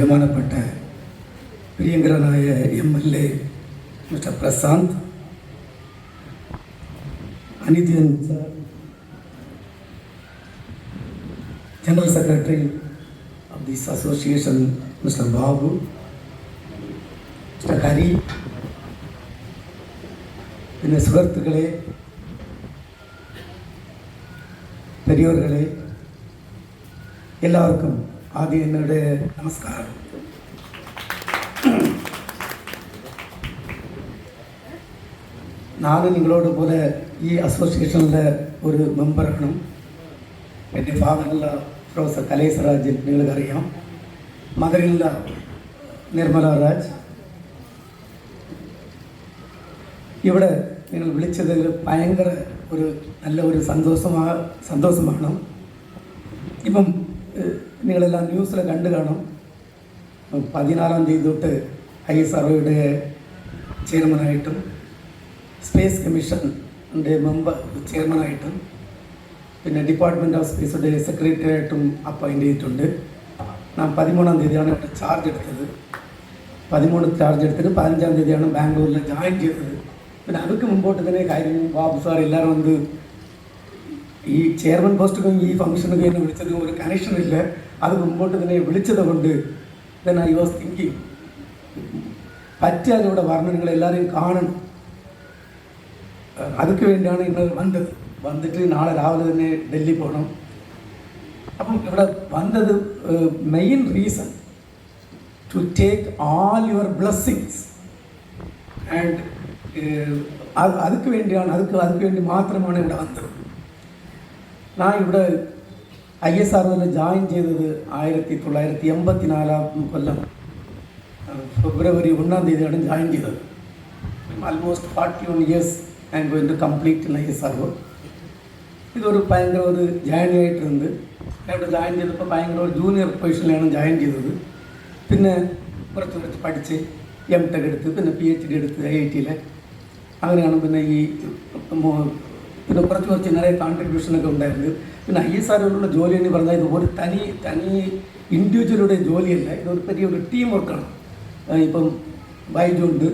ബഹുമാനപ്പെട്ട പ്രിയങ്കരനായ MLA mister Prashanth, Anithyan sir, general secretary of this association mister Babu, mister Hari, പിന്നെ സുഹൃത്തുക്കളെ, പെരിയോർകളെ, എല്ലാവർക്കും ആദ്യം എന്നോട് നമസ്കാരം. ഞാൻ നിങ്ങളോട് പോലെ ഈ അസോസിയേഷനിലെ ഒരു മെമ്പറാണ്. എൻ്റെ ഫാദറുള്ള പ്രൊഫസർ കലേസരാജൻ നിങ്ങൾക്കറിയാം, മദറിലുള്ള നിർമ്മല രാജ്. ഇവിടെ നിങ്ങൾ വിളിച്ചതിൽ ഭയങ്കര ഒരു നല്ല ഒരു സന്തോഷമാണ്. ഇപ്പം നിങ്ങളെല്ലാം ന്യൂസിൽ കണ്ടു കാണും, 14-ാം തീയതി തൊട്ട് ISROയുടെ ചെയർമാനായിട്ടും സ്പേസ് കമ്മീഷൻ്റെ ചെയർമാനായിട്ടും പിന്നെ ഡിപ്പാർട്ട്മെൻറ്റ് ഓഫ് സ്പേസിൻ്റെ സെക്രട്ടറിയായിട്ടും അപ്പോയിൻ്റ് ചെയ്തിട്ടുണ്ട്. ഞാൻ 13-ാം തീയതിയാണ് ഇവിടെ ചാർജ് എടുത്തത്. 13 ചാർജ് എടുത്തിട്ട് 15-ാം തീയതിയാണ് ബാംഗ്ലൂരിൽ ജോയിൻ ചെയ്തത്. പിന്നെ അതൊക്കെ മുമ്പോട്ട് തന്നെ കാര്യം ബാബു സാർ എല്ലാവരും വന്ന് ഈ ചെയർമാൻ പോസ്റ്റുകളും ഈ ഫംഗ്ഷനൊക്കെ എന്നെ വിളിച്ചതും ഒരു കണക്ഷനില്ല. അത് മുമ്പോട്ട് തന്നെ വിളിച്ചത് കൊണ്ട് then I was thinking പറ്റിയാൽ ഇവിടെ വരണം, നിങ്ങളെല്ലാവരെയും കാണണം. അതൊക്കെ വേണ്ടിയാണ് ഇന്ന് വന്നിട്ട് നാളെ രാവിലെ തന്നെ ഡൽഹി പോകണം. അപ്പം ഇവിടെ വന്നത് main reason to take all your blessings and അതുക്ക് വേണ്ടിയാണ്, അതുക്ക് വേണ്ടി മാത്രമാണ് ഇവിടെ വന്നത്. ഞാൻ ഇവിടെ ISROയിൽ ജോയിൻ ചെയ്തത് 1984 കൊല്ലം ഫെബ്രുവരി 1-ാം തീയതിയാണ് ജോയിൻ ചെയ്തത്. Almost 41 years I am going to complete in ISRO. ഇതൊരു ഭയങ്കര ഒരു ജേർണി ആയിട്ടുണ്ട്. ഇവിടെ ജോയിൻ ചെയ്തപ്പോൾ ഭയങ്കര ഒരു ജൂനിയർ പൊസിഷനിലാണ് ജോയിൻ ചെയ്തത്. പിന്നെ കുറച്ച് പഠിച്ച് M.Tech എടുത്ത് പിന്നെ PhD എടുത്ത് IIT-യിൽ. അങ്ങനെയാണ് പിന്നെ പിന്നെ കുറച്ച് നിറയെ കോൺട്രിബ്യൂഷനൊക്കെ ഉണ്ടായിരുന്നു. പിന്നെ ISROയിലുള്ള ജോലി എന്ന് പറഞ്ഞാൽ ഇത് ഒരു തനി ഇൻഡിവിജ്വലുടെ ജോലിയല്ല, ഇതൊരു വലിയൊരു ടീം വർക്കാണ്. ഇപ്പം ബൈജു ഉണ്ട്,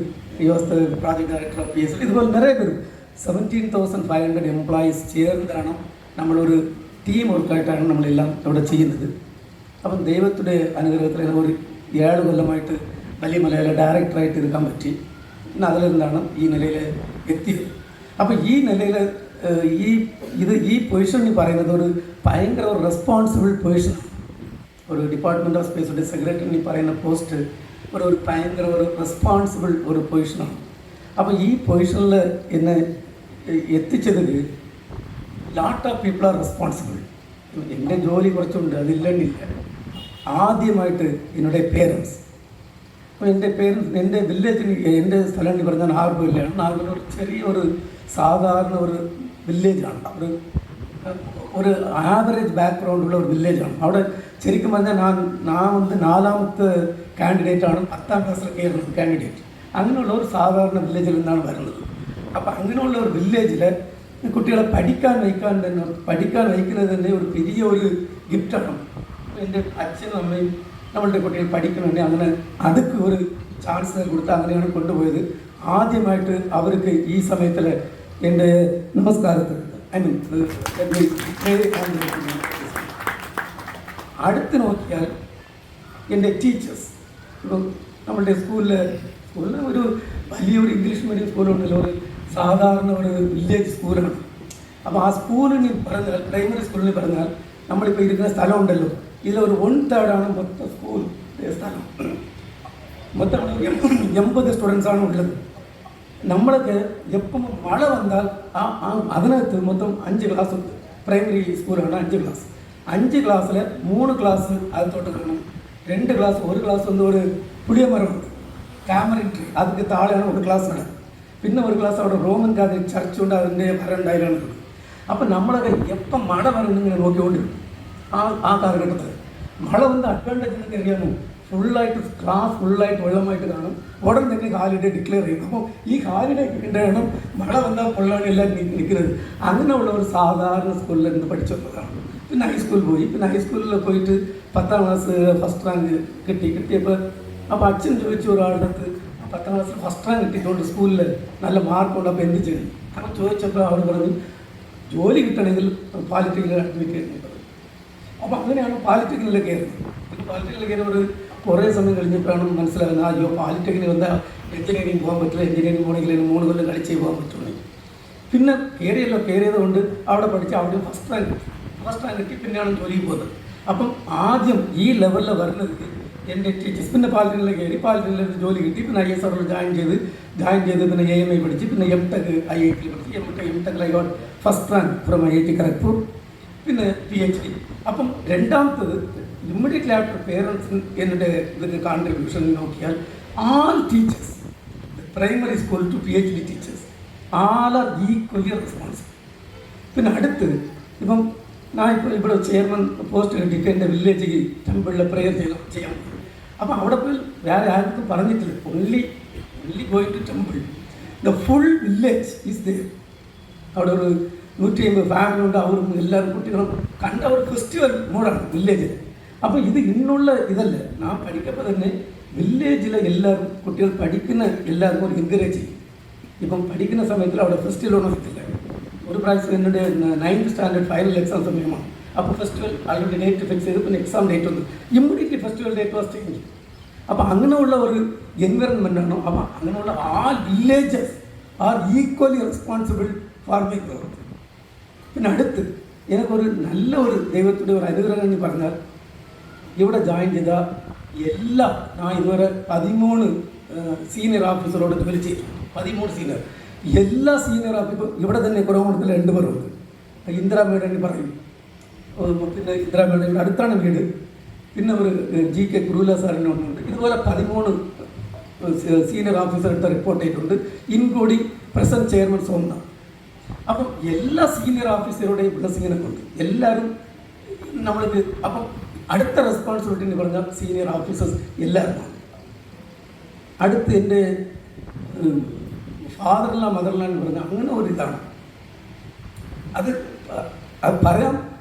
പ്രോജക്ട് ഡയറക്ടർ ഓഫ് PSL, ഇതുപോലെ നിറയെ പേരും 17,500 എംപ്ലോയീസ് ചേർന്നാണ് നമ്മളൊരു ടീം വർക്കായിട്ടാണ് നമ്മളെല്ലാം ഇവിടെ ചെയ്യുന്നത്. അപ്പം ദൈവത്തിൻ്റെ അനുഗ്രഹത്തിൽ ഒരു 7 കൊല്ലമായിട്ട് വലിയ മലയാള ഡയറക്ടറായിട്ട് എടുക്കാൻ പറ്റി. പിന്നെ അതിലെന്താണ് ഈ നിലയിൽ എത്തിയത്. അപ്പോൾ ഈ നിലയിൽ ഈ പൊസിഷൻ എന്ന് പറയുന്നത് ഒരു ഭയങ്കര ഒരു റെസ്പോൺസിബിൾ പൊസിഷൻ. ഒരു ഡിപ്പാർട്ട്മെൻറ്റ് ഓഫ് സ്പേസിൻ്റെ സെക്രട്ടറി എന്ന് പറയുന്ന പോസ്റ്റ് ഒരു ഭയങ്കര ഒരു റെസ്പോൺസിബിൾ ഒരു പൊസിഷനാണ്. അപ്പോൾ ഈ പൊസിഷനിൽ എന്നെ എത്തിച്ചതിൽ lot of people are responsible. എൻ്റെ ജോലി കുറച്ചുണ്ട്, അതില്ലെന്നില്ല. ആദ്യമായിട്ട് എന്നോട് പേരൻസ്, അപ്പോൾ എൻ്റെ വില്ലേജിന്, എൻ്റെ സ്ഥലം എന്ന് പറഞ്ഞാൽ നാഗർകോവിലാണ്. നാഗർകോവിൽ ഒരു ചെറിയൊരു സാധാരണ ഒരു വില്ലേജാണ്, ഒരു ആവറേജ് ബാക്ക്ഗ്രൗണ്ടുള്ള ഒരു വില്ലേജാണ്. അവിടെ ശരിക്കും പറഞ്ഞാൽ ഞാൻ 4ാമത്തെ കാൻഡിഡേറ്റാണ് 10ാം ക്ലാസ്സിൽ കയറുന്നത് കാൻഡിഡേറ്റ്. അങ്ങനെയുള്ള ഒരു സാധാരണ വില്ലേജിൽ നിന്നാണ് വരുന്നത്. അപ്പോൾ അങ്ങനെയുള്ള ഒരു വില്ലേജിൽ കുട്ടികളെ പഠിക്കാൻ വയ്ക്കുന്നത് തന്നെ ഒരു വലിയ ഒരു ഗിഫ്റ്റാണ്. എൻ്റെ അച്ഛനും അമ്മയും നമ്മളുടെ കുട്ടികൾ പഠിക്കണമെങ്കിൽ അങ്ങനെ അതൊക്കെ ഒരു ചാൻസ് കൊടുത്ത് അങ്ങനെയാണ് കൊണ്ടുപോയത്. ആദ്യമായിട്ട് അവർക്ക് ഈ സമയത്തിൽ എൻ്റെ നമസ്കാരത്തിൽ അടുത്ത് നോക്കിയാൽ എൻ്റെ ടീച്ചേഴ്സ്, ഇപ്പം നമ്മളുടെ സ്കൂളിൽ ഒരു വലിയൊരു ഇംഗ്ലീഷ് മീഡിയം സ്കൂളുണ്ടല്ലോ, ഒരു സാധാരണ ഒരു വില്ലേജ് സ്കൂളാണ്. അപ്പോൾ ആ സ്കൂളിന് പറഞ്ഞാൽ, പ്രൈമറി സ്കൂളിന് പറഞ്ഞാൽ നമ്മളിപ്പോൾ ഇരിക്കുന്ന സ്ഥലമുണ്ടല്ലോ, ഇതിലൊരു 1/3 മൊത്തം സ്കൂൾ സ്ഥലം. മൊത്തം 80 സ്റ്റുഡൻസാണ് ഉള്ളത്. നമ്മൾക്ക് എപ്പം മഴ വന്നാൽ അതിനകത്ത് മൊത്തം 5 ക്ലാസ് ഉണ്ട്. പ്രൈമറി സ്കൂളാണ് 5 ക്ലാസ്. 5 ക്ലാസ്സിൽ 3 ക്ലാസ് അകത്തോട്ട് കാണും, 2 ക്ലാസ്, ഒരു ക്ലാസ് വന്ന് ഒരു പുളിയ മരമുണ്ട്, ക്യാമറ അതിൻ്റെ താഴെയാണ് ഒരു ക്ലാസ് നടക്കുന്നത്. പിന്നെ ഒരു ക്ലാസ് അവിടെ റോമൻ കാത്തലിക് ചർച്ചുണ്ട്, അതിൻ്റെ ഭരണണ്ടായാലാണ്. അപ്പം നമ്മളൊക്കെ എപ്പം മഴ വരണമെന്നിങ്ങനെ നോക്കിക്കൊണ്ടിരുന്നു. ആ കാലഘട്ടത്തിൽ മഴ വന്ന് അഡ്വാൻറ്റേജ് എന്നൊക്കെ അറിയാമോ, ക്ലാസ് ഫുള്ളായിട്ട് വെള്ളമായിട്ട് കാണും. ഉടൻ തന്നെ ഹാലിഡേ ഡിക്ലെയർ ചെയ്യും. അപ്പോൾ ഈ ഹാലിഡേ വേണം, മഴ വന്നാൽ കൊള്ളാണ് എല്ലാം നിൽക്കുന്നത്. അങ്ങനെയുള്ള ഒരു സാധാരണ സ്കൂളിൽ നിന്ന് പഠിച്ചു വന്നതാണ്. പിന്നെ ഹൈസ്കൂളിൽ പോയി. പിന്നെ ഹൈസ്കൂളിൽ പോയിട്ട് 10ാം ക്ലാസ് ഫസ്റ്റ് റാങ്ക് കിട്ടിയപ്പോൾ അപ്പോൾ അച്ഛൻ ചോദിച്ചു ഒരാളുടെ അടുത്ത് 10ാം ക്ലാസ്സിൽ ഫസ്റ്റ് റാങ്ക് കിട്ടിയതുകൊണ്ട് സ്കൂളിൽ നല്ല മാർക്കുണ്ട്, അപ്പോൾ എന്ത് ചെയ്യണം? കാരണം ചോദിച്ചപ്പോൾ അവർ പറഞ്ഞു ജോലി കിട്ടണമെങ്കിൽ പോളിടെക്നിക്കിൽ അഡ്മിറ്റ് ചെയ്യണം പറഞ്ഞു. അപ്പോൾ അങ്ങനെയാണ് പോളിടെക്നിക്കിൽ കയറുന്നത്. പിന്നെ പോളിടെക്നിക്കിൽ കയറി ഒരു കുറേ സമയം കഴിഞ്ഞപ്പോഴാണ് മനസ്സിലാകുന്നത് അയ്യോ പോളിടെക്നിക്കിൽ വന്നാൽ എഞ്ചിനീയറിംഗ് പോകാൻ പറ്റില്ല, എഞ്ചിനീയറിംഗ് പോകണമെങ്കിൽ 3 കൊല്ലം കളിച്ചേ പോകാൻ പറ്റുള്ളൂ. പിന്നെ കയറിയത് കൊണ്ട് അവിടെ പഠിച്ച് അവിടെ ഫസ്റ്റ് റാങ്ക് കിട്ടി. പിന്നെയാണ് ജോലിക്ക് പോകുന്നത്. അപ്പം ആദ്യം ഈ ലെവലിൽ വരുന്നത് എൻ്റെ ടീച്ചേഴ്സ്. പിന്നെ പാലിറ്റിയിൽ കയറി, പാലിറ്റിയിൽ ജോലി കിട്ടി. പിന്നെ ISRO ജോയിൻ ചെയ്ത് പിന്നെ AMI പഠിച്ച്, പിന്നെ MTech IIT പഠിച്ച്. MTech I got first rank from IIT Kharagpur. പിന്നെ PhD. അപ്പം രണ്ടാമത്തത് ഇമ്മീഡിയറ്റ്ലി ആഫ്റ്റർ പേരൻസ് എൻ്റെ ഇതൊക്കെ കോൺട്രിബ്യൂഷൻ നോക്കിയാൽ all teachers primary school to PhD teachers all are equally responsible. പിന്നെ അടുത്ത് ഇപ്പം ഞാൻ ഇവിടെ ചെയർമാൻ പോസ്റ്റ് കിട്ടിയിട്ട് എൻ്റെ വില്ലേജിൽ ടെമ്പിളിൽ പ്രെയർ ചെയ്യാൻ പോകും. അപ്പോൾ അവിടെ പോയി വേറെ ആർക്കും പറഞ്ഞിട്ടില്ല, only going to temple. The full village is there. അവിടെ ഒരു 150 ഫാമിലി ഉണ്ട്. അവരും എല്ലാവരും കുട്ടികളും കണ്ട ഒരു ഫെസ്റ്റിവൽ മൂടാണ് വില്ലേജിൽ. അപ്പോൾ ഇത് ഇന്നുള്ള ഇതല്ല. ഞാൻ പഠിക്കുമ്പോൾ തന്നെ വില്ലേജിലെ എല്ലാവരും കുട്ടികൾ പഠിക്കുന്ന എല്ലാവർക്കും ഒരു എൻകറേജ് ചെയ്യും. ഇപ്പം പഠിക്കുന്ന സമയത്തിൽ അവിടെ ഫെസ്റ്റിവലൊന്നും എത്തില്ല. ഒരു പ്രാവശ്യം എൻ്റെ 9th സ്റ്റാൻഡേർഡ് ഫൈനൽ എക്സാം സമയമാണ്. അപ്പോൾ ഫെസ്റ്റിവൽ ആൾറെഡി ഡേറ്റ് ഫിക്സ് ചെയ്ത് പിന്നെ എക്സാം ഡേറ്റ് വന്നു. Immediately festival date was change. അപ്പോൾ അങ്ങനെയുള്ള ഒരു എൻവയറൺമെൻറ്റാണോ. അപ്പോൾ അങ്ങനെയുള്ള all villages are equally responsible for my growth. പിന്നെ അടുത്ത് എനിക്കൊരു നല്ല ഒരു ദൈവത്തിൻ്റെ ഒരു അനുഗ്രഹം എന്ന് പറഞ്ഞാൽ ഇവിടെ ജോയിൻ ചെയ്ത ഞാൻ ഇതുവരെ 13 സീനിയർ ഓഫീസറോട് ജോലി ചെയ്തു. 13 സീനിയർ. എല്ലാ സീനിയർ ഓഫീസർ ഇവിടെ തന്നെ കുറവുണ്ടത്തിൽ 2 പേരുണ്ട്. ഇന്ദിരാ മേഡൻ പറയും. പിന്നെ ഇന്ദിരാ മേഡൻ അടുത്താണ് വീട്. പിന്നെ ഒരു GK കുരുല സാറിൻ്റെ ഒന്നുണ്ട്. ഇതുപോലെ 13 സീനിയർ ഓഫീസർ എടുത്ത റിപ്പോർട്ട് ചെയ്തിട്ടുണ്ട്, ഇൻക്ലൂഡിങ് പ്രസന്റ് ചെയർമാൻ സോമനാഥ്. അപ്പം എല്ലാ സീനിയർ ഓഫീസറുടെയും ബ്ലെസ്സിങ്ങിനെ കൊണ്ട് എല്ലാവരും നമ്മൾക്ക്. അപ്പം അടുത്ത റെസ്പോൺസിബിലിറ്റി എന്ന് പറഞ്ഞാൽ സീനിയർ ഓഫീസേഴ്സ് എല്ലാവരുമാണ്. അടുത്ത് എൻ്റെ ഫാദറില മദറില എന്ന് പറഞ്ഞാൽ അങ്ങനെ ഒരിതാണ്. അത് പറയാൻ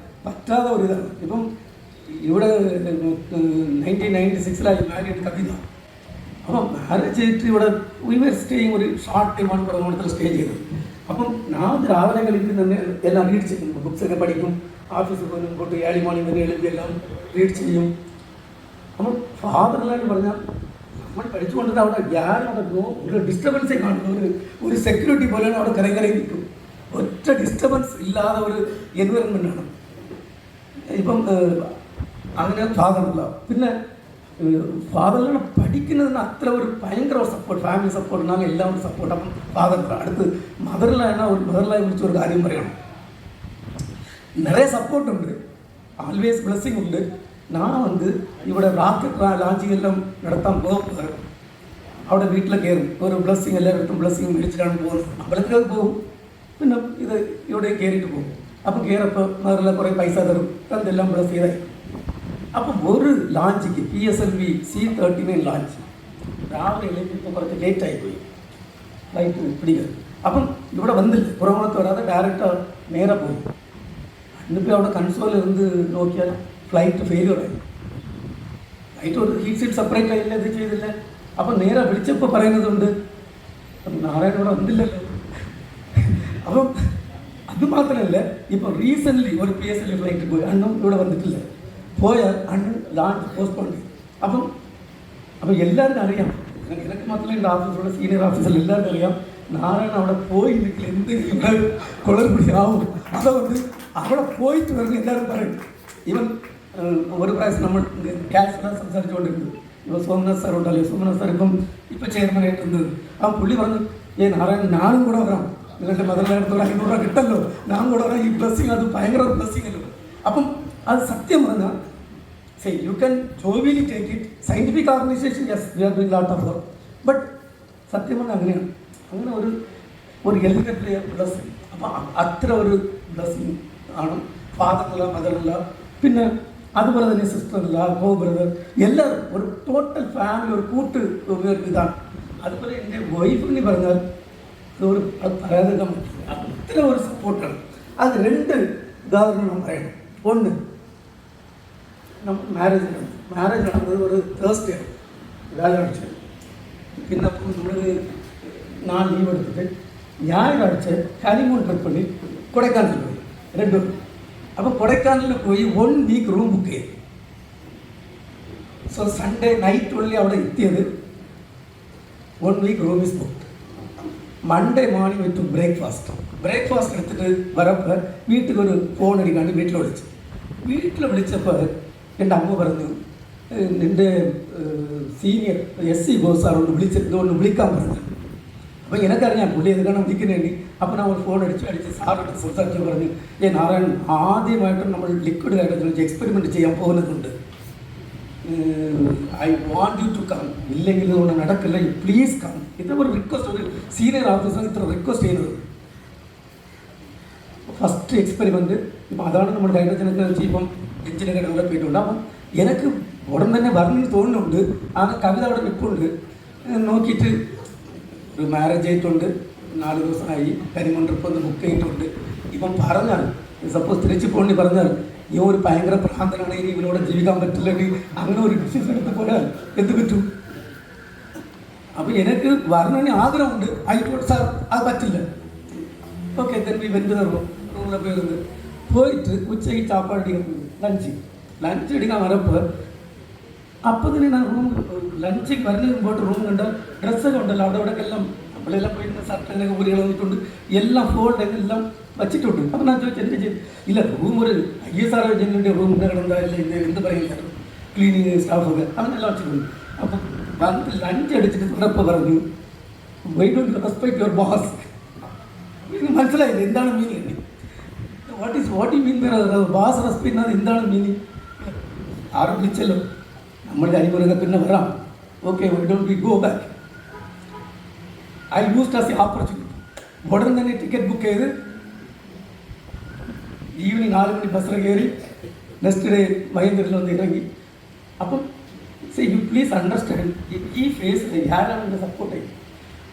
പറ്റാത്ത ഒരിതാണ്. ഇപ്പം ഇവിടെ 1996 മാരീഡ് കവിത. അപ്പം മാരേജ് ചെയ്തിട്ട് ഇവിടെ സ്റ്റേയിങ് ഒരു ഷോർട്ട് ടൈം ആണ് പ്രധാനത്തിൽ സ്റ്റേ ചെയ്തത്. അപ്പം ഞാൻ രാവിലെ കളിക്ക് തന്നെ എല്ലാം റീഡ് ചെയ്യും, ബുക്സൊക്കെ പഠിക്കും. ഓഫീസിൽ പോയി മുമ്പോട്ട് 7 മണി വരെ എഴുതി എല്ലാം റീഡ് ചെയ്യും. അപ്പം ഫാദറിലെന്ന് പറഞ്ഞാൽ നമ്മൾ പഠിച്ചുകൊണ്ടിട്ട് അവിടെ ഗ്യാരോ ഒരു ഡിസ്റ്റർബൻസേ കാണുന്നു. ഒരു സെക്യൂരിറ്റി പോലെയാണ് അവിടെ കരകരയിൽ നിൽക്കും. ഒറ്റ ഡിസ്റ്റർബൻസ് ഇല്ലാതെ ഒരു എൻവയറൺമെൻറ്റാണ്. ഇപ്പം അങ്ങനെ ഫാദറില്ല. പിന്നെ ഫാദറിലാണ് പഠിക്കുന്നതിന് അത്ര ഒരു ഭയങ്കര സപ്പോർട്ട്, ഫാമിലി സപ്പോർട്ട്, എന്നാലും എല്ലാവരും സപ്പോർട്ട്. അപ്പം ഫാദറില്ല. അടുത്ത് മദറിലാണ്. ഒരു മദറിലായി വിളിച്ച ഒരു കാര്യം പറയണം. நிறைய சப்போர்ட் உண்டு, ஆல்வேஸ் பிளஸ்ஸிங் உண்டு. நான் ഇവിടെ ராக்கெட் லான்ச்சிங் எல்லாம் நடத்தாம போக അവിടെ വീട്ടിൽ കയറും. ഒരു ബ്ലെസ്സിങ് എല്ലാവരും ബ്ലെസ്സിങ് മേടിച്ചിട്ടാണ് പോകുന്നത്. അമ്പലത്തിലൊക്കെ പോകും. പിന്നെ ഇത് ഇവിടെ കയറിയിട്ട് പോകും. അപ്പോൾ കയറപ്പോൾ മദറിലെ കുറേ പൈസ തരും. അതെല്ലാം ബ്ലെസ് ചെയ്തായി. അപ്പം ഒരു ലാഞ്ചിക്ക് PSLV C39 ലാഞ്ച് രാവിലെ എഴുന്നേറ്റ് കുറച്ച് ലേറ്റായി പോയി ഫ്ലൈറ്റ് പിടിക്കുക. അപ്പം ഇവിടെ വന്നില്ല, പുറമണത്ത് വരാതെ ഡയറക്റ്റ് നേരെ പോയി. ഇന്നിപ്പോൾ അവിടെ കൺസോളിൽ ഇருந்து നോക്കിയാൽ ഫ്ലൈറ്റ് ഫെയിലിയറായി. ഫ്ലൈറ്റ് ഒരു ഹീറ്റ് സീറ്റ് സെപ്പറേറ്റ് ആയില്ല, ഇത് ചെയ്തില്ല. അപ്പം നേരെ വിളിച്ചപ്പോൾ പറയുന്നതുണ്ട് നാരായണ ഇവിടെ വന്നില്ലല്ലോ. അപ്പം അത് മാത്രമല്ല, ഇപ്പം റീസെൻ്റ്ലി ഒരു PSLV ഫ്ലൈറ്റ് പോയി, അണ്ണും ഇവിടെ വന്നിട്ടില്ല. പോയാൽ അണ്ണൻ ലാഞ്ച് പോസ്റ്റ്പോൺ ചെയ്യും. അപ്പം എല്ലാവർക്കും അറിയാം, എനിക്ക് മാത്രമല്ല എൻ്റെ ഓഫീസിലുള്ള സീനിയർ ഓഫീസറിൽ എല്ലാവർക്കും അറിയാം നാരായണ അവിടെ പോയി നിൽക്കില്ല, എന്തെങ്കിലും കുളർപിടി ആവും. അതുകൊണ്ട് അവിടെ പോയിട്ട് വരുന്ന എല്ലാവരും പറയും. ഈവൻ ഒരു പ്രാവശ്യം നമ്മൾ ക്യാഷ് സംസാരിച്ചുകൊണ്ടിരുന്നു. ഇപ്പോൾ സോമനാഥ് സാർ ഉണ്ടല്ലോ, സോമനാഥ് സാർ ഇപ്പം ചെയർമാനായിട്ടുണ്ട്. ആ പുള്ളി പറഞ്ഞു, നാരായണൻ ഞാനും കൂടെ വരാം, നിങ്ങളുടെ മദറിനടുത്തോടെ 500 രൂപ കിട്ടല്ലോ, ഞാൻ കൂടെ വരാം. ഈ ബ്ലെസ്സിങ് അത് ഭയങ്കര ബ്ലെസ്സിങ് അല്ലോ. അപ്പം അത് സത്യം പറഞ്ഞാൽ you can jovially take it. Scientific organisation yes we are doing lot of work. But സത്യം പറഞ്ഞാൽ അങ്ങനെയാണ്. അങ്ങനെ ഒരു എലിഗൻ്റ് ബ്ലെസ്സിങ്. അപ്പോൾ അത്ര ഒരു ബ്ലെസ്സിങ് ആണ്. ഫാദറില്ല, മദറില്ല, പിന്നെ അതുപോലെ തന്നെ സിസ്റ്ററില്ല, ഗോ ബ്രദർ, എല്ലാവരും ഒരു ടോട്ടൽ ഫാമിലി, ഒരു കൂട്ട് ഇതാണ്. അതുപോലെ എൻ്റെ വൈഫിന് പറഞ്ഞാൽ അത് പറയാതിരിക്കാൻ പറ്റില്ല, അത്ര ഒരു സപ്പോർട്ടാണ്. അത് 2 ഉദാഹരണം പറയണം. ഒന്ന് മാരേജ് നടന്നത് ഒരു തേഴ്സ്ഡേ വ്യാഴാഴ്ച. പിന്നെ നമ്മൾ 4 ലീവ് എടുത്തിട്ട് ഞായറാഴ്ച ഹണിമൂൺ ട്രിപ്പിന് കൊടൈക്കനാൽ പോയി രണ്ടും. അപ്പോൾ കൊടൈക്കനാലിൽ പോയി 1 വീക്ക് റൂം ബുക്ക് ചെയ്തു. സോ സൺഡേ നൈറ്റ് ഉള്ളിൽ അവിടെ എത്തിയത് 1 week room is book. Monday morning with breakfast എടുത്തിട്ട് വരപ്പോൾ വീട്ടിലൊരു ഫോൺ അടിക്കാണ്ട് വീട്ടിൽ വിളിച്ചപ്പോൾ എൻ്റെ അമ്മ പറഞ്ഞു, നിൻ്റെ സീനിയർ SC ബോസ് സാറോട് ഒന്ന് വിളിക്കാൻ പറഞ്ഞു. അപ്പോൾ എനിക്കറിയാം പുള്ളി എതുക്കാണ് വിളിക്കുന്നതിന്. അപ്പോൾ ഞാൻ ഒരു ഫോൺ അടിച്ച് സാറോട് സംസാരിച്ച് പറഞ്ഞു, നാരായണൻ ആദ്യമായിട്ടും നമ്മൾ ലിക്വിഡ് ഹൈഡ്രജൻ എക്സ്പെരിമെൻറ്റ് ചെയ്യാൻ പോകുന്നതുണ്ട്, I want you to come, ഇല്ലെങ്കിൽ ഇതുകൊണ്ട് നടക്കില്ല, യു പ്ലീസ് കം. ഇത്ര ഒരു റിക്വസ്റ്റ്, ഒരു സീനിയർ ഓഫീസർ ഇത്ര റിക്വസ്റ്റ് ചെയ്യുന്നത്. ഫസ്റ്റ് എക്സ്പെരിമെൻറ്റ് ഇപ്പം അതാണ് നമ്മൾ ഹൈഡ്രജനൊക്കെ വെച്ച് ഇപ്പം എഞ്ചിനൊക്കെ ഡെവലപ്പ് ചെയ്തിട്ടുണ്ട്. അപ്പം എനിക്ക് ഉടൻ തന്നെ പറഞ്ഞു തോന്നുന്നുണ്ട്. ആ കവിത അവിടെ നിൽപ്പുണ്ട്. നോക്കിയിട്ട് ഒരു മാരേജ് ആയിട്ടുണ്ട്, 4 ദിവസമായി, കരിമൺ ട്രിപ്പ് ഒന്ന് ബുക്ക് ചെയ്തിട്ടുണ്ട്. ഇപ്പം പറഞ്ഞാൽ സപ്പോസ് തിരിച്ചു പോകേണ്ടി പറഞ്ഞാൽ ഈ ഒരു ഭയങ്കര ഭ്രാന്തനാണെങ്കിൽ ഇവനോട് ജീവിക്കാൻ പറ്റില്ലെങ്കിൽ അങ്ങനെ ഒരു ഡിസിഷൻ എടുത്ത് പോയാൽ എന്ത് പറ്റും? അപ്പോൾ എനിക്ക് വരണമെങ്കിൽ ആഗ്രഹമുണ്ട്. ആയിക്കോട്ടെ സാർ, അത് പറ്റില്ല. ഓക്കെ, തന്നെ ഇവൻ്റ് തരണം റൂമിലൊക്കെ വരുന്നത് പോയിട്ട് ഉച്ചയ്ക്ക് ചാപ്പാടിക്കാൻ ലഞ്ച് അടിക്കാൻ വരപ്പോൾ അപ്പം തന്നെ ഞാൻ ലഞ്ച് വരുന്നതിന് മുമ്പോട്ട് റൂം കണ്ട ഡ്രസ്സൊക്കെ ഉണ്ടല്ലോ അവിടെ എല്ലാം നമ്മളെല്ലാം പോയിട്ട് ഷർട്ടിനൊക്കെ ഊരി കളഞ്ഞിട്ടുണ്ട്, എല്ലാം ഫോൾഡ് എല്ലാം വച്ചിട്ടുണ്ട്. അപ്പം ഞാൻ ചോദിച്ചു എന്ത് ചെയ്തു? ഇല്ല, റൂം ഒരു ISR ജനലിൻ്റെ റൂം കിടന്നതല്ല, ഇത് എന്ത് പറയുന്നില്ല, ക്ലീനിങ് സ്റ്റാഫൊക്കെ അങ്ങനെല്ലാം വച്ചിട്ടുണ്ട്. അപ്പം വന്ന് ലഞ്ച് അടിച്ചിട്ട് തുടപ്പം പറഞ്ഞു, why don't you respect your boss. ഇത് മനസ്സിലായില്ല എന്താണ് meaning. What you mean boss respect എന്താണ് മീനിങ്? ആരും വിളിച്ചല്ലോ, നമ്മൾ കരിമുറൊക്കെ പിന്നെ വരാം. Okay, why don't we go back. I used as A opportunity. ഉടൻ തന്നെ ടിക്കറ്റ് ബുക്ക് ചെയ്ത് ഈവനിങ് 4 മണി ബസ്സിൽ കയറി നെക്സ്റ്റ് ഡേ വൈകുന്നേരത്തിൽ വന്ന് ഇറങ്ങി. അപ്പം യു പ്ലീസ് അണ്ടർസ്റ്റാൻഡ്, ഈ ഫേസ് ആരാണ് എന്നെ സപ്പോർട്ട് ചെയ്യുന്നത്.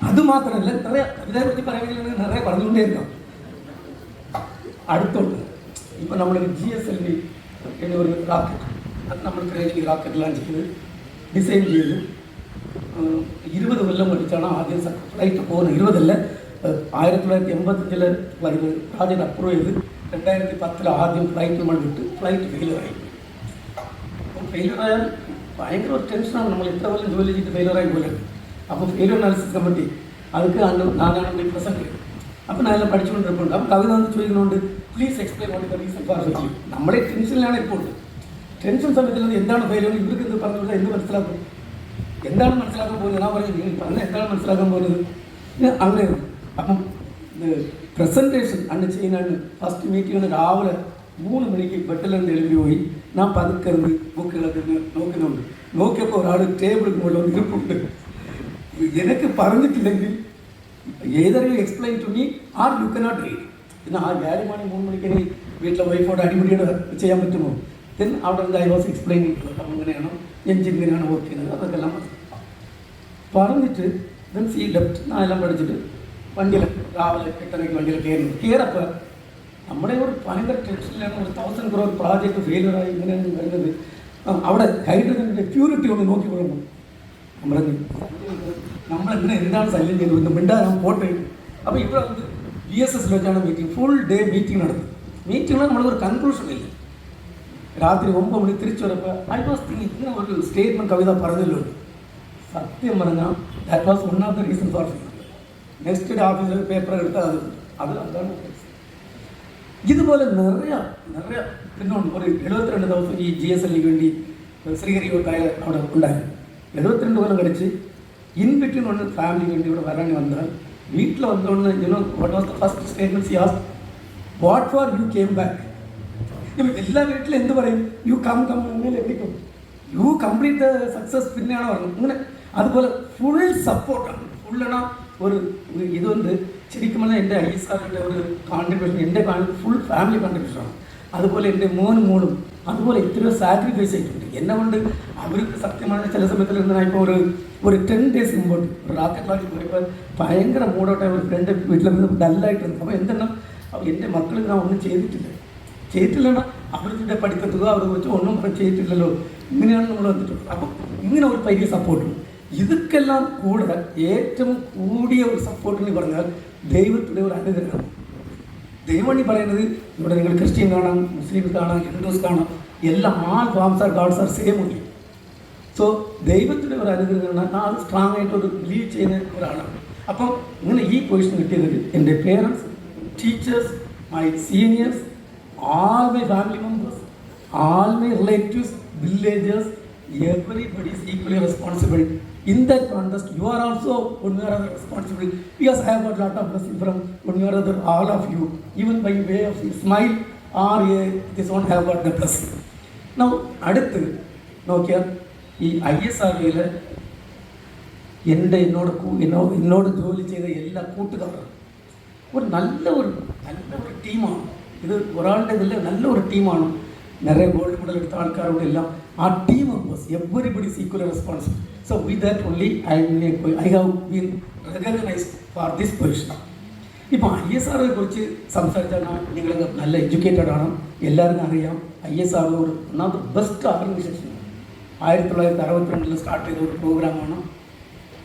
അതുമാത്രമല്ല, നിറയെ ഇതിനെക്കുറിച്ച് പറയുകയാണെങ്കിൽ നിറയെ പറഞ്ഞുകൊണ്ടേയിരിക്കാം. അടുത്തുണ്ട് ഇപ്പം നമ്മളൊരു GSLV എന്നൊരു റാക്കറ്റ്, അത് നമ്മൾ ക്രേജി റാക്കറ്റ് ലോഞ്ച് ചെയ്ത് ഡിസൈൻ ചെയ്ത് 20 കൊല്ലം പഠിച്ചാണ് ആദ്യം ഫ്ലൈറ്റ് പോകുന്നത്. 20 1985 ഫ്ലൈറ്റ് ആദ്യം അപ്രൂവ് ചെയ്ത് 2010 ആദ്യം ഫ്ലൈറ്റ് നമ്മൾ വിട്ട് ഫ്ലൈറ്റ് ഫെയിലിയറായി. അപ്പം ഫെയിലിയറായാൽ ഭയങ്കര ഒരു ടെൻഷനാണ്. നമ്മൾ എത്ര കൊല്ലം ജോലി ചെയ്തിട്ട് ഫെയിലിയറായി പോലെ. അപ്പോൾ ഫെയിലിയർ അനാലിസിസ് കമ്മിറ്റി അതൊക്കെ നാനാണ് പ്രസൻറ്റ്. അപ്പം ഞാനെല്ലാം പഠിച്ചുകൊണ്ടിരിപ്പുണ്ട്. അപ്പം കവിത എന്ന് ചോദിക്കുന്നുണ്ട്, please explain what the reason for failure. നമ്മളെ ടെൻഷനിലാണ് ഇപ്പോൾ. ടെൻഷൻ സമയത്തിൽ എന്താണ് ഫെയിലിയർ, ഇവർക്ക് എന്ത് പറഞ്ഞുകൊണ്ട് എന്ത് മനസ്സിലാക്കും, എന്താണ് മനസ്സിലാക്കാൻ പോകുന്നത്? ഞാൻ പറഞ്ഞു, നിങ്ങൾ പറഞ്ഞ എന്താണ് മനസ്സിലാക്കാൻ പോകുന്നത് അങ്ങനെ. അപ്പം പ്രസൻറ്റേഷൻ അന്ന് ചെയ്യാനാണ് ഫസ്റ്റ് മീറ്റിംഗ് രാവിലെ 3 മണിക്ക് ബെഡിൽ നിന്ന് എഴുതി പോയി. ഞാൻ പതുക്കറിഞ്ഞ് ബുക്കുകളൊക്കെ നോക്കുന്നുണ്ട്. നോക്കിയപ്പോൾ ഒരാൾ ടേബിളിൽ മുകളിൽ ഇരിപ്പുണ്ട്. എനിക്ക് പറഞ്ഞിട്ടില്ലെങ്കിൽ either you explain to me or you cannot read. പിന്നെ ആ 7 മണി 3 മണിക്ക് വീട്ടിലെ വൈഫോട് അടിപിടിയോട് ചെയ്യാൻ പറ്റുമോ? ദെൻ അവിടെ നിന്ന് ഐ വാസ് എക്സ്പ്ലെയിനിങ് അങ്ങനെയാണോ, എഞ്ചിൻ ഇങ്ങനെയാണ് വർക്ക് ചെയ്യുന്നത്, അതൊക്കെ എല്ലാം പറഞ്ഞിട്ട് ദെൻ സി ലെഫ്റ്റ്. ഞാൻ എല്ലാം പഠിച്ചിട്ട് വണ്ടിയിൽ രാവിലെ 8:30 വണ്ടിയിൽ കയറപ്പോൾ നമ്മുടെ ഒരു ഭയങ്കര ടെൻഷനിലാണ്. ഒരു 1000 crore പ്രോജക്റ്റ് ഫെയിലിയറായി ഇങ്ങനെയാണ് വരുന്നത്. അവിടെ ഹൈഡ്രജൻ്റെ പ്യൂരിറ്റി ഒന്ന് നോക്കി കൊടുക്കണം. നമ്മളെങ്ങനെ എന്താണ് ശല്യം ചെയ്തത് മിണ്ടാൻ പോട്ടെ. അപ്പോൾ ഇവിടെ വന്ന് GSS വെച്ചാണ് മീറ്റിംഗ്, ഫുൾ ഡേ മീറ്റിംഗ് നടത്തി. മീറ്റിങ്ങിൽ നമ്മളൊരു കൺക്ലൂഷൻ ഇല്ല. രാത്രി 9 മണി തിരിച്ചു വരപ്പോൾ ഐ വാസ് തിങ്കിങ്, ഇങ്ങനെ ഒരു സ്റ്റേറ്റ്മെൻറ്റ് കവിത പറഞ്ഞല്ലോ. സത്യം പറഞ്ഞാൽ that was one of the reason for failure. Next day ഓഫീസിൽ പേപ്പർ എടുത്താൽ അതാണ്. ഇതുപോലെ നിറയെ പിന്നെ ഒരു 72 ദിവസം ഈ GSLV വേണ്ടി ശ്രീഹരിയോട്ടായ അവിടെ ഉണ്ടായിരുന്നു. 72 കൊല്ലം കഴിച്ച് ഇൻ ബിറ്റ്വീൻ ഒന്ന് ഫാമിലി വേണ്ടി ഇവിടെ വരാൻ വന്നാൽ വീട്ടിൽ വന്നുകൊണ്ട് what was the first statements as what for you came back. എല്ലാ വീട്ടിലും എന്ത് പറയും? യു കം അങ്ങനെ എത്തിക്കും, യു കംപ്ലീറ്റ് ദ സക്സസ് പിന്നെയാണ് പറഞ്ഞത്. അങ്ങനെ അതുപോലെ ഫുൾ സപ്പോർട്ടാണ്. ഫുള്ളാണ് ഒരു ഇതുകൊണ്ട് ശരിക്കും പറഞ്ഞാൽ എൻ്റെ ISRൻ്റെ ഒരു കോൺട്രിബ്യൂഷൻ, എൻ്റെ ഫുൾ ഫാമിലി കോൺട്രിബ്യൂഷനാണ്. അതുപോലെ എൻ്റെ മോനും അതുപോലെ എത്രയോ സാക്രിഫൈസ് ചെയ്തിട്ടുണ്ട് എന്നെ കൊണ്ട്. അവർക്ക് സത്യമായ ചില സമയത്തിൽ ഞാൻ ഇപ്പോൾ ഒരു 10 days മുമ്പോട്ട് റാക്കറ്റ് ലോഞ്ച് പോയപ്പോൾ ഭയങ്കര മൂടോട്ടായ ഒരു ഫ്രണ്ട് വീട്ടിൽ നിന്ന് ഡല്ലായിട്ടുണ്ട്. അപ്പോൾ എന്തെണ്ണം എൻ്റെ മക്കൾ ഞാൻ ഒന്നും ചെയ്തിട്ടില്ല. അവരുടെ പഠിത്തത്തുക അവരെ കുറിച്ച് ഒന്നും ചെയ്തിട്ടില്ലല്ലോ, ഇങ്ങനെയാണ് നമ്മൾ വന്നിട്ടുള്ളത്. അപ്പം ഇങ്ങനെ ഒരു വലിയ സപ്പോർട്ടുണ്ട്. ഇതൊക്കെല്ലാം കൂടെ ഏറ്റവും കൂടിയ ഒരു സപ്പോർട്ടെന്ന് പറഞ്ഞാൽ ദൈവത്തിൻ്റെ ഒരു അനുഗ്രഹം. ദൈവം പറയുന്നത് ഇവിടെ നിങ്ങൾ ക്രിസ്ത്യൻ കാണാം, മുസ്ലിംസ് കാണാം, ഹിന്ദുസ് കാണാം, എല്ലാം all forms are gods are same ഉണ്ട്. സോ ദൈവത്തിൻ്റെ ഒരു അനുഗ്രഹം ഞാൻ സ്ട്രോങ് ആയിട്ടൊരു ബിലീവ് ചെയ്യുന്ന ഒരാളാണ്. അപ്പം ഇങ്ങനെ ഈ പൊസിഷൻ കിട്ടിയത് എൻ്റെ parents, teachers, my seniors, all my family members, all my relatives, villagers, everybody is equally responsible. In that context, you are also one way or other responsible, because I have got a lot of blessing from one way or other, all of you, even by way of smile or this one have got the blessing. Now, അടുത്ത് നോക്കിയാൽ ഈ ISROയിൽ എന്നോട് ജോലി ചെയ്ത എല്ലാ കൂട്ടുകാരും ഒരു നല്ല ഒരു ടീമാണ്. ഇത് ഒരാളുടെ ഇതിൽ നല്ലൊരു ടീമാണ്. നിറയെ ഗോൾഡ് മെഡൽ എടുത്ത ആൾക്കാരോട് എല്ലാം ആ team members everybody is equally responsible. So with that only I have been recognised for this position. ഇപ്പോൾ ISROയെ കുറിച്ച് സംസാരിച്ചാൽ നിങ്ങൾ നല്ല എഡ്യൂക്കേറ്റഡ് ആണ്, എല്ലാവർക്കും അറിയാം. ISRO ഒരു ഒന്നാമത്തെ ബെസ്റ്റ് ഓർഗനൈസേഷൻ 1962 സ്റ്റാർട്ട് ചെയ്ത ഒരു പ്രോഗ്രാമാണ്.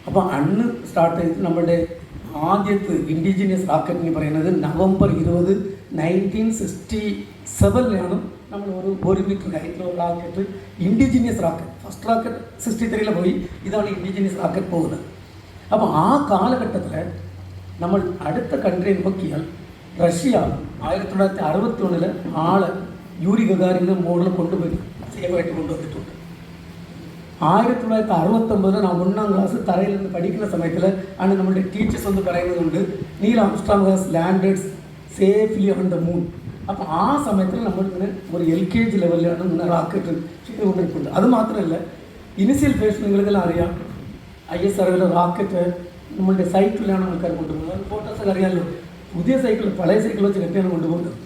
അപ്പോൾ അന്ന് സ്റ്റാർട്ട് ചെയ്ത് നമ്മുടെ ആദ്യത്തെ ഇൻഡിജിനിയസ് റാക്കറ്റ് എന്ന് പറയുന്നത് November 20, 1967 നമ്മൾ ഒരു മീറ്റർ ഹൈറ്റിലുള്ള rocket, indigenous rocket. First rocket 63 പോയി, ഇതാണ് ഇൻഡിജിനിയസ് റാക്കറ്റ് പോകുന്നത്. അപ്പോൾ ആ കാലഘട്ടത്തിൽ നമ്മൾ അടുത്ത കൺട്രി നോക്കിയാൽ റഷ്യ 1961 ആള് യൂറി ഗഗാരിൻ്റെ മോളിൽ കൊണ്ടുപോയി സേഫായിട്ട് കൊണ്ടുവന്നിട്ടുണ്ട്. 1969 ഞാൻ 1ാം ക്ലാസ് തറയിൽ നിന്ന് പഠിക്കുന്ന സമയത്തിൽ ആണ് നമ്മുടെ ടീച്ചേഴ്സ് ഒന്ന് പറയുന്നതുകൊണ്ട് Neil Armstrong has landed safely on the moon. അപ്പോൾ ആ സമയത്തിൽ നമ്മളിങ്ങനെ ഒരു LKG ലെവലിലാണ് ഇങ്ങനെ റാക്കറ്റ് ചെയ്തുകൊണ്ടിരിക്കുന്നത്. അത് മാത്രമല്ല, ഇനിഷ്യൽ ഫേസ് നിങ്ങൾക്കെല്ലാം അറിയാം, ISROയിലെ റാക്കറ്റ് നമ്മളുടെ സൈക്കിളിലാണ് ആൾക്കാർ കൊണ്ടുപോകുന്നത്. അത് ഫോട്ടോസൊക്കെ അറിയാമല്ലോ. പുതിയ സൈക്കിൾ പഴയ സൈക്കിൾ വെച്ച് കെട്ടിയാണ് കൊണ്ടുപോകുന്നത്.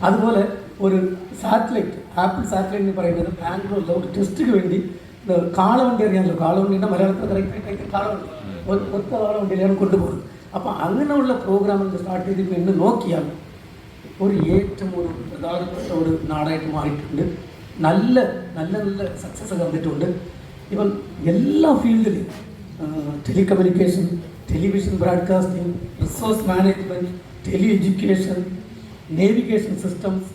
അതുപോലെ ഒരു സാറ്റലൈറ്റ്, ആപ്പിൾ സാറ്റലൈറ്റ് എന്ന് പറയുന്നത് ബാംഗ്ലൂരിലെ ഒരു ടെസ്റ്റിന് വേണ്ടി കാളവണ്ടി അറിയാമല്ലോ, കാളവണ്ടീൻ്റെ മലയാളത്തിൽ കറക്റ്റായിട്ട് കാളവണ്ടി, ഒറ്റ കാളവണ്ടിയിലാണ് കൊണ്ടുപോകുന്നത്. അപ്പോൾ അങ്ങനെയുള്ള പ്രോഗ്രാമിൽ സ്റ്റാർട്ട് ചെയ്ത് ഇന്ന് നോക്കിയാൽ ഒരു ഏറ്റവും ഒരു പ്രധാനപ്പെട്ട ഒരു നാടായിട്ട് മാറിയിട്ടുണ്ട്. നല്ല നല്ല നല്ല സക്സസ് വന്നിട്ടുണ്ട്. ഇവൻ എല്ലാ ഫീൽഡിലും telecommunication, television broadcasting, resource management, tele education, navigation systems,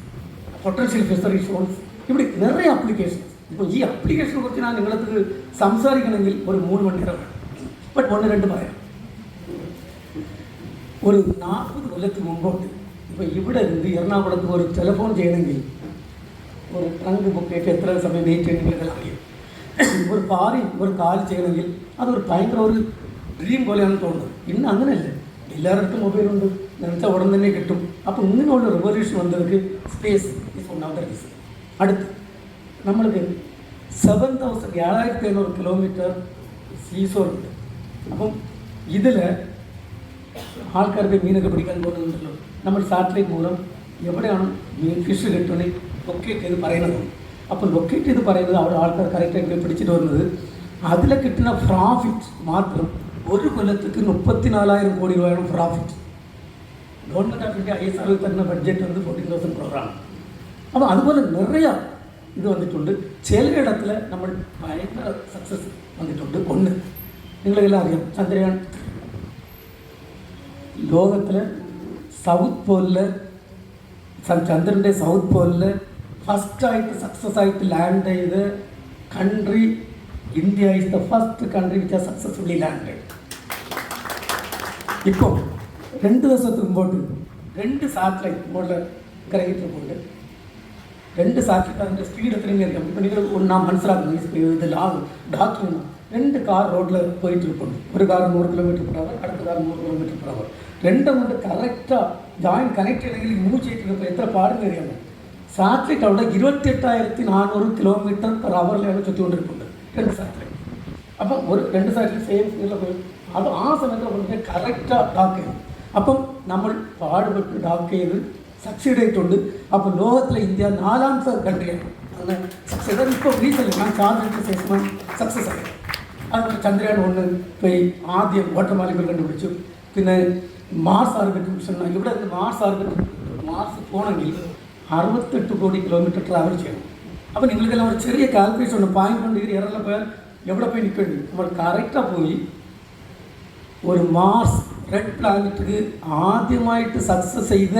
potential fishery zones, ഇവിടെ നിറയെ ആപ്ലിക്കേഷൻസ്. ഇപ്പോൾ ഈ ആപ്ലിക്കേഷനെ കുറിച്ച് ഞാൻ നിങ്ങൾക്ക് സംസാരിക്കണമെങ്കിൽ ഒരു 3 മണിക്കൂറാണ്. ബട്ട് 1-2 പറയാം. ഒരു 40 കൊല്ലത്തിന് മുമ്പോട്ട് ഇപ്പോൾ ഇവിടെ നിന്ന് എറണാകുളത്ത് ഒരു ടെലിഫോൺ ചെയ്യണമെങ്കിൽ ഒരു ട്രങ്ക് ബുക്ക് ചെയ്തിട്ട് എത്ര സമയം വെയിറ്റ് ചെയ്യണമെങ്കിൽ അറിയാം. ഒരു ഒരു കാൽ ചെയ്യണമെങ്കിൽ അതൊരു ഭയങ്കര ഒരു ഡ്രീം പോലെയാണ് തോന്നുന്നത്. ഇന്ന് അങ്ങനെയല്ല, എല്ലാവരുടെ അടുത്തും മൊബൈലുണ്ട്, നിനച്ച ഉടൻ തന്നെ കിട്ടും. അപ്പോൾ ഇങ്ങനെയുള്ള റിവല്യൂഷൻ വന്നവർക്ക് space is one of the reason. അടുത്ത് നമ്മൾക്ക് 7,500 കിലോമീറ്റർ സീസോറുണ്ട്. അപ്പം ഇതിൽ ആൾക്കാർക്ക് മീനൊക്കെ പിടിക്കാൻ പോകുന്നുണ്ടല്ലോ, നമ്മൾ സാറ്റലൈറ്റ് മൂലം എവിടെയാണ് മീൻ ഫിഷ് കിട്ടുന്നത് ലൊക്കേറ്റ് ചെയ്ത് പറയുന്നത്. അപ്പോൾ ലൊക്കേറ്റ് ചെയ്ത് പറയുന്നത് അവിടെ ആൾക്കാർ കറക്റ്റായിട്ട് പിടിച്ചിട്ട് വരുന്നത്. അതിൽ കിട്ടുന്ന പ്രോഫിറ്റ് മാത്രം ഒരു കൊല്ലത്തേക്ക് 34,000 കോടി രൂപയാണ് profit. Government of India ISRO തരുന്ന ബഡ്ജറ്റ് വന്ന് 14,000 crore. അപ്പോൾ അതുപോലെ നിറയെ ഇത് വന്നിട്ടുണ്ട്. ചിലയിടത്തിൽ നമ്മൾ ഭയങ്കര സക്സസ് വന്നിട്ടുണ്ട്. ഒന്ന് നിങ്ങളെല്ലാം അറിയാം, ചന്ദ്രയാൻ ലോകത്തിൽ സൗത്ത് പോളിൽ, ചന്ദ്രൻ്റെ സൗത്ത് പോളിൽ ഫസ്റ്റായിട്ട് സക്സസ് ആയിട്ട് ലാൻഡ് ചെയ്ത് country India is the first country which are successfully landed. ഇപ്പോൾ 2 ദിവസത്തിന് മുമ്പോട്ട് 2 സാറ്റലൈറ്റ് മുകളിൽ കറങ്ങിയിട്ടുണ്ട്. 2 സാറ്റലൈറ്റ് അതിൻ്റെ സ്പീഡ് എത്രയും അറിയാം. ഇപ്പോൾ നിങ്ങൾ നാം മനസ്സിലാക്കുന്നു ഈ സ്പീഡ് ഇത് ഡാക്ടർ 2 കാർ റോഡിൽ പോയിട്ടിരിപ്പുണ്ട്. ഒരു കാർ 100 km/h, അടുത്ത കാർ 100 km/h. രണ്ടും കൊണ്ട് കറക്റ്റാണ് കണക്ട് ചെയ്യണമെങ്കിൽ മൂവ് ചെയ്തിട്ട് എത്ര പാടുന്ന അറിയാമോ? സാറ്റലൈറ്റ് അവിടെ 28,400 km/h ചുറ്റിക്കൊണ്ടിരിപ്പുണ്ട് 2 സാറ്റലൈറ്റ്. അപ്പം ഒരു 2 സാറ്റലൈറ്റ് സെയിം സ്പീഡിലൊക്കെ അത് ആ സമയത്ത് കൊണ്ട് കറക്റ്റാണ് ഡാക്ക് ചെയ്യും. അപ്പം നമ്മൾ പാടുപെട്ട് ഡാക്ക് ചെയ്ത് സക്സീഡ് ആയിട്ടുണ്ട്. അപ്പോൾ ലോകത്തിലെ ഇന്ത്യ 4ാമത്തെ കൺട്രിയാണ് അന്ന് സക്സസ്. ഇപ്പോൾ റീസെൻ്റ് ഞാൻ ചാർജ് ശേഷം സക്സസ് ആയി. അതുപോലെ ചന്ദ്രയാൻ 1 പോയി ആദ്യം വാട്ടർ മാലിക്യൂൾ കണ്ടുപിടിച്ചു. പിന്നെ മാർസ് ഓർബിറ്റ് മിഷൻ, ഇവിടെ മാർസ് ഓർബിറ്റ് മാർസ് പോകണമെങ്കിൽ 68 കോടി കിലോമീറ്റർ ട്രാവൽ ചെയ്യണം. അപ്പോൾ നിങ്ങൾക്കെല്ലാം ഒരു ചെറിയ കാൽക്കുലേഷൻ ഉണ്ട്. 0.1 ഡിഗ്രി എററിൽ പോയാൽ എവിടെ പോയി നിൽക്കേണ്ടി? നമ്മൾ കറക്റ്റാக പോയി ഒരു മാർസ് റെഡ് പ്ലാനറ്റിൽ ആദ്യമായിട്ട് സക്സസ് ചെയ്ത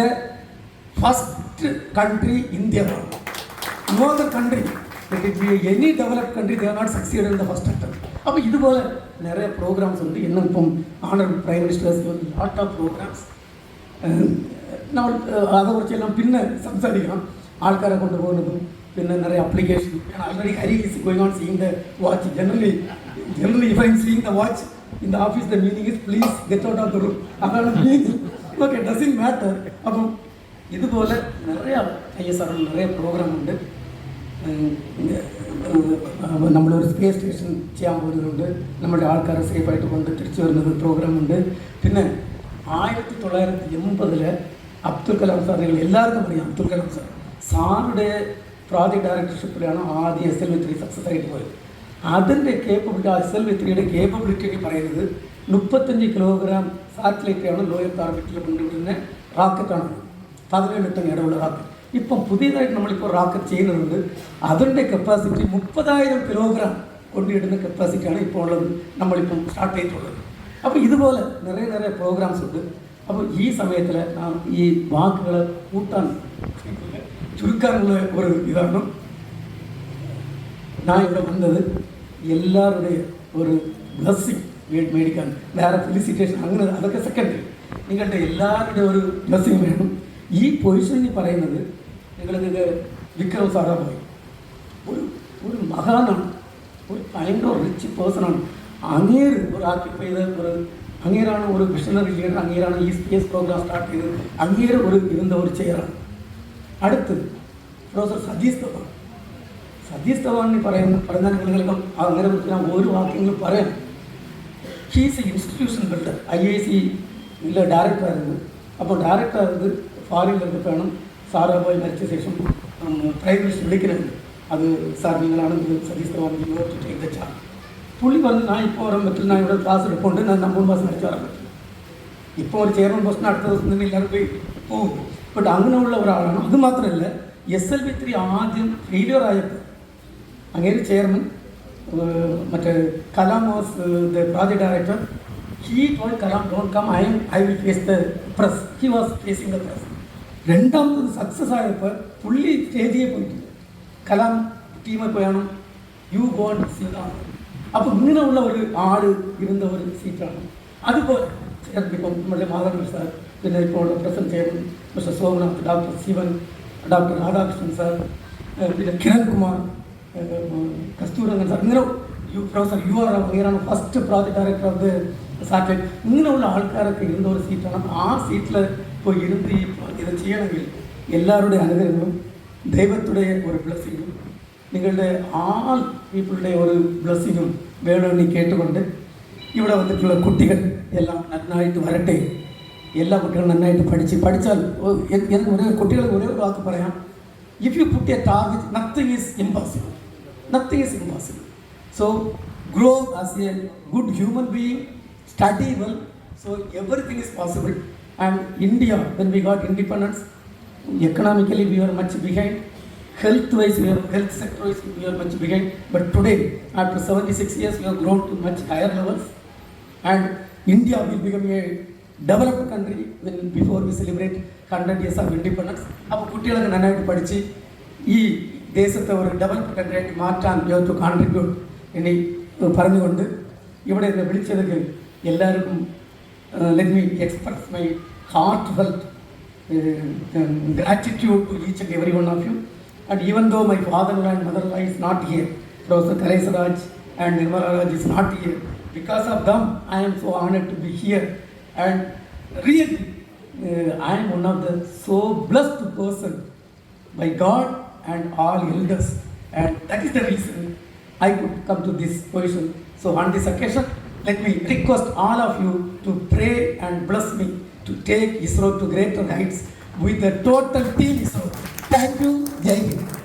ഫസ്റ്റ് കൺട്രി ഇന്ത്യയാണ്. No other country, any developed country they are not succeed in the first attempt. അപ്പോൾ ഇതുപോലെ நிறைய ப்ரோக்ராம்ஸ் ഉണ്ട്. ഇന്നും ഇപ്പം honourable prime ministers lot of programmes. നമ്മൾ അതേക്കുറിച്ചെല്ലാം പിന്നെ സംസാരിക്കണം. ആൾക്കാരെ കൊണ്ടുപോകുന്നതും പിന്നെ നിറയെ application. Already Hari is going on seeing the watch. Generally if I am seeing the watch in the office, the meaning is please get out of the room. അതാണ് meaning. Okay, doesn't matter. അപ്പം ഇതുപോലെ നിറയെ ISR നിറയെ പ്രോഗ്രാമുണ്ട്. നമ്മളൊരു space station ചെയ്യാൻ പോകുന്നുണ്ട്. നമ്മുടെ ആൾക്കാരെ സേഫായിട്ട് കൊണ്ട് തിരിച്ചു വരുന്നത് പ്രോഗ്രാമുണ്ട്. പിന്നെ 1980 അബ്ദുൽ കലാം സാർ, നിങ്ങൾ എല്ലാവർക്കും അറിയാം അബ്ദുൽ കലാം സാർ. സാറുടെ പ്രോജക്റ്റ് ഡയറക്ടർഷിപ്പിലാണ് ആദ്യം SLV-3 സക്സസ് ആയിട്ട് പോയത്. അതിൻ്റെ കേപ്പബിലിറ്റി, SLV-3യുടെ കേപ്പബിലിറ്റി പറയുന്നത് 35 കിലോഗ്രാം സാറ്റലൈറ്റാണ് ലോ എർത്ത് ഓർബിറ്റിൽ കൊണ്ടുവിടുന്ന റോക്കറ്റാണ്. 17 ടൺ ഇടവുള്ള റോക്കറ്റ്. ഇപ്പം പുതിയതായിട്ട് നമ്മളിപ്പോൾ റോക്കറ്റ് ചെയ്യുന്നുണ്ട്. അതിൻ്റെ കപ്പാസിറ്റി 30,000 കിലോഗ്രാം കൊണ്ടിടുന്ന കപ്പാസിറ്റിയാണ് ഇപ്പോൾ ഉള്ളത്, നമ്മളിപ്പം സ്റ്റാർട്ട് ചെയ്തിട്ടുള്ളത്. അപ്പോൾ ഇതുപോലെ നിറയെ പ്രോഗ്രാംസ് ഉണ്ട്. അപ്പോൾ ഈ സമയത്തിൽ നാം ഈ വാക്കുകൾ കൂട്ടാൻ ചുരുക്കാനുള്ള ഒരു ഇതാണ് ഞാൻ ഇവിടെ വന്നത്. എല്ലാവരുടെയും ഒരു ബ്ലെസ്സിങ് മേടിക്കാൻ, വേറെ ഫെലിസിറ്റേഷൻ അങ്ങനെ അതൊക്കെ സെക്കൻഡറി. നിങ്ങളുടെ എല്ലാവരുടെയും ഒരു ബ്ലെസ്സിങ് വേണം. ഈ പൊസിഷനിൽ പറയുന്നത് നിങ്ങൾക്ക് വിക്രം സാരാഭായ് ഒരു മഹാനാണ്, ഒരു ഭയങ്കര റിച്ച് പേഴ്സണാണ്. അങ്ങേര് ഒരു ആക്യുപ്പൈ ചെയ്ത അങ്ങേരാണ് ഒരു മിഷണറി ലീഡർ. അങ്ങേരാണ് ഈ സ്പേസ് പ്രോഗ്രാം സ്റ്റാർട്ട് ചെയ്തത്. അങ്ങേര് ഇരുന്ന ഒരു ചെയറാണ്. അടുത്ത് പ്രൊഫസർ സതീഷ് ധവാൻ പറഞ്ഞാൽ നിങ്ങൾക്കും അങ്ങനെ ഞാൻ ഒരു വാക്യങ്ങളും പറയാം. He's A institution builder. IISc ഡയറക്ടറായിരുന്നു. അപ്പോൾ ഡയറക്ടറായത് ഫോറിനിലിരുന്നപ്പോഴാണ് സാരാഭായ് മരിച്ച ശേഷം പ്രൈം മിനിസ്റ്റർ വിളിക്കുന്നത്. അത് സാർ നിങ്ങളാണെങ്കിൽ Satish Dhawan to take the charge. പുള്ളി പറഞ്ഞ് ഞാൻ ഇപ്പോൾ വരാൻ പറ്റില്ല, ഞാൻ ഇവിടെ ക്ലാസ് എടുക്കുന്നുണ്ട്, ഞാൻ 3 മാസം അടിച്ചു വരാൻ പറ്റില്ല. ഇപ്പോൾ ഒരു ചെയർമാൻ പോസ്റ്റിന് അടുത്ത ദിവസം തന്നെ എല്ലാവരും പോയി പോകും. ബട്ട് അങ്ങനെയുള്ള ഒരാളാണ്. അത് മാത്രമല്ല SLV-3 ആദ്യം ഫെയിലിയർ ആയപ്പോൾ അങ്ങനെ ചെയർമാൻ മറ്റേ Kalam was the project director. He told Kalam don't come, I will face the press. He was facing the press. രണ്ടാമത്തത് സക്സസ് ആയപ്പോൾ പുള്ളി സ്റ്റേജിൽ പോയിട്ടില്ല. കലാം ടീമിൽ പോയാണ് യു ഗോ ആൻഡ് സീ. അപ്പോൾ ഇങ്ങനെയുള്ള ഒരു ആൾ ഇരുന്ന ഒരു സീറ്റാണ്. അതുപോലെ ഇപ്പം നമ്മുടെ മാധവൻ സാർ, പിന്നെ ഇപ്പോൾ present chairman mister Somanath, doctor Sivan, doctor Radhakrishnan sir, പിന്നെ കിരൺ കുമാർ, കസ്തൂരംഗൻ സാർ, ഇങ്ങനെ പ്രൊഫസർ UR അങ്ങനെയാണ് first project director of the satellite. ഇങ്ങനെയുള്ള ആൾക്കാരൊക്കെ ഇരുന്ന ഒരു സീറ്റാണ്. ആ സീറ്റിൽ പോയി ഇരുന്ന് ഇത് ചെയ്യണമെങ്കിൽ എല്ലാവരുടെയും അനുഗ്രഹങ്ങളും ദൈവത്തിൻ്റെ ഒരു ബ്ലെസ്സിങ്ങും നിങ്ങളുടെ ആൾ പീപ്പിളുടെ ഒരു ബ്ലെസ്സിങ്ങും വേണമെന്ന് കേട്ടുകൊണ്ട് ഇവിടെ വന്നിട്ടുള്ള കുട്ടികൾ എല്ലാം നന്നായിട്ട് വരട്ടെ. എല്ലാ കുട്ടികളും നന്നായിട്ട് പഠിച്ചാൽ ഒരേ കുട്ടികൾക്ക് ഒരേ ഒരു വാക്ക് പറയാം. If you put a target, nothing is impossible. So grow as a good human being, study well, so everything is possible. And India, when we got independence, economically we were much behind. Health sector wise we are much behind. But today, after 76 years, we have grown to much higher levels. And India will become a developed country when before we celebrate 100 years of independence. അപ്പോൾ കുട്ടികളൊക്കെ നന്നായിട്ട് പഠിച്ച് ഈ ദേശത്തെ ഒരു developed country ആയിട്ട് മാറ്റാൻ you have to contribute എന്ന് പറഞ്ഞുകൊണ്ട് ഇവിടെ എന്നെ വിളിച്ചതിൽ എല്ലാവർക്കും let me express my heart felt gratitude to each and every one of you. And even though my father-in-law and mother-in-law is not here, Professor Karesh Raj and Nirmala Raj is not here, because of them I am so honored to be here. And really I am one of the so blessed person by God and all elders, and that is the reason I could come to this position. So on this occasion, let me request all of you to pray and bless me to take ISRO to greater heights with the total team ISRO. Thank you. Jai Hind.